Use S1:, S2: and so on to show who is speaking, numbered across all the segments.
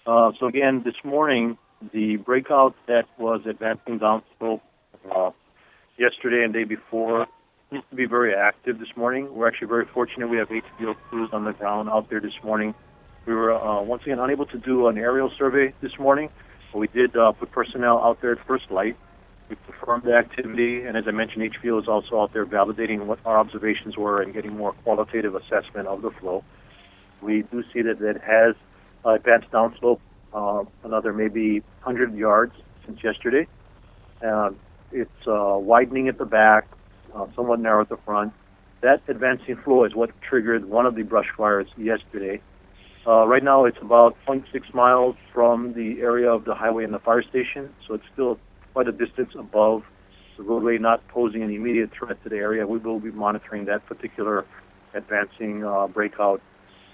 S1: So again, this morning, the breakout that was advancing downslope uh, yesterday and day before seems to be very active this morning. We're actually very fortunate. We have HBO crews on the ground out there this morning. We were once again unable to do an aerial survey this morning, but we did put personnel out there at first light. We confirmed the activity, and as I mentioned, HBO is also out there validating what our observations were and getting more qualitative assessment of the flow. We do see that it has advanced downslope another maybe 100 yards since yesterday. It's widening at the back, somewhat narrow at the front. That advancing flow is what triggered one of the brush fires yesterday. Right now, it's about 0.6 miles from the area of the highway and the fire station, so it's still quite a distance above the roadway, not posing an immediate threat to the area. We will be monitoring that particular advancing breakout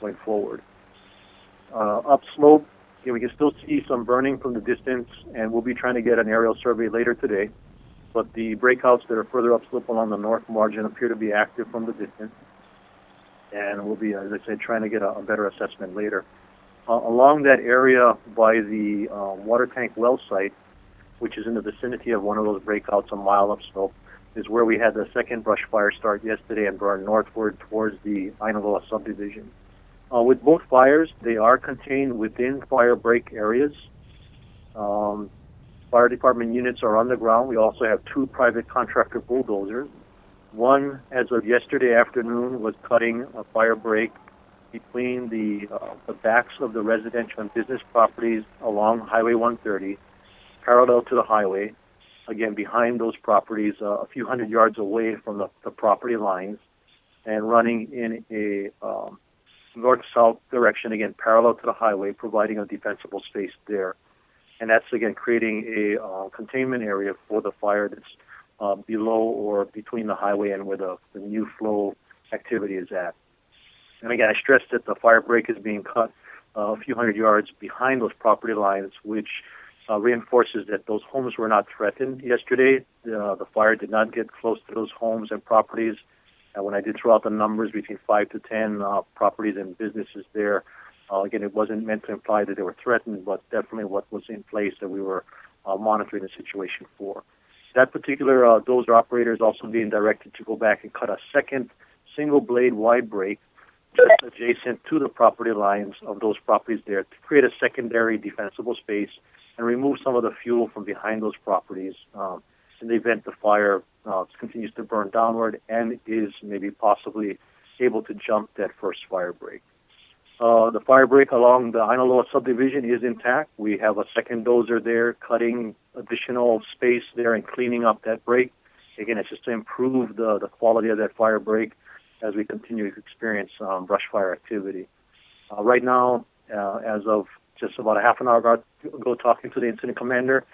S1: going forward. Upslope, we can still see some burning from the distance, and we'll be trying to get an aerial survey later today. But the breakouts that are further upslope along the north margin appear to be active from the distance, and we'll be, as I said, trying to get a better assessment later. Along that area by the water tank well site, which is in the vicinity of one of those breakouts a mile upslope, is where we had the second brush fire start yesterday and burn northward towards the Ainaloa subdivision. With both fires, they are contained within fire break areas. Fire department units are on the ground. We also have two private contractor bulldozers. One, as of yesterday afternoon, was cutting a fire break between the backs of the residential and business properties along Highway 130, parallel to the highway, again behind those properties, a few hundred yards away from the property lines, and running in a north-south direction, again parallel to the highway, providing a defensible space there. And that's, again, creating a containment area for the fire that's below or between the highway and where the new flow activity is at. And again, I stress that the fire break is being cut a few hundred yards behind those property lines, which reinforces that those homes were not threatened yesterday. The fire did not get close to those homes and properties. And when I did throw out the numbers between 5 to 10 properties and businesses there, again, it wasn't meant to imply that they were threatened, but definitely what was in place that we were monitoring the situation for. That particular dozer operator is also being directed to go back and cut a second single-blade wide break just adjacent to the property lines of those properties there to create a secondary defensible space and remove some of the fuel from behind those properties in the event the fire continues to burn downward and is maybe possibly able to jump that first fire break. The fire break along the Ainaloa subdivision is intact. We have a second dozer there cutting additional space there and cleaning up that break. Again, it's just to improve the quality of that fire break as we continue to experience brush fire activity. Right now, as of just about a half an hour ago talking to the incident commander,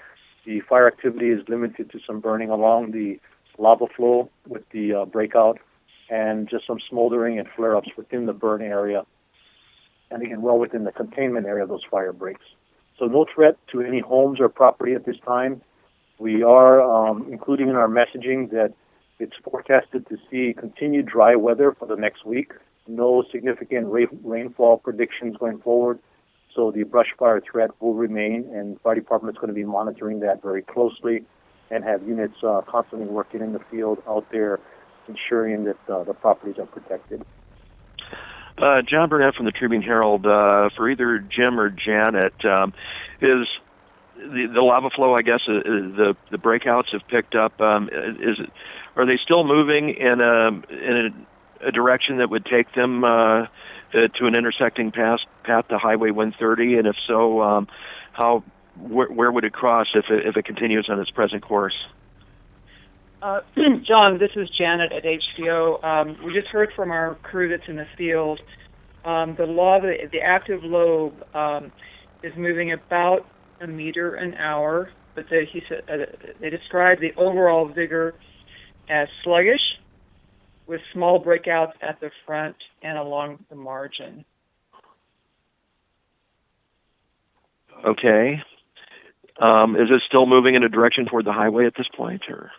S1: the fire activity is limited to some burning along the lava flow with the breakout and just some smoldering and flare-ups within the burn area. And again, well within the containment area of those fire breaks. So no threat to any homes or property at this time. We are including in our messaging that it's forecasted to see continued dry weather for the next week. No significant rainfall predictions going forward. So the brush fire threat will remain, and the fire department is going to be monitoring that very closely and have units constantly working in the field out there, ensuring that the properties are protected.
S2: John Burnett from the Tribune Herald. For either Jim or Janet, is the lava flow, I guess, the breakouts have picked up. Are they still moving in a direction that would take them to an intersecting path to Highway 130? And if so, where would it cross if it continues on its present course?
S3: John, this is Janet at HBO. We just heard from our crew that's in the field. The active lobe is moving about a meter an hour, but they describe the overall vigor as sluggish, with small breakouts at the front and along the margin.
S2: Okay. Is it still moving in a direction toward the highway at this point, or?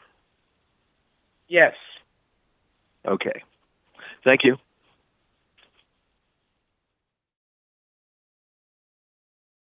S3: Yes.
S2: Okay. Thank you.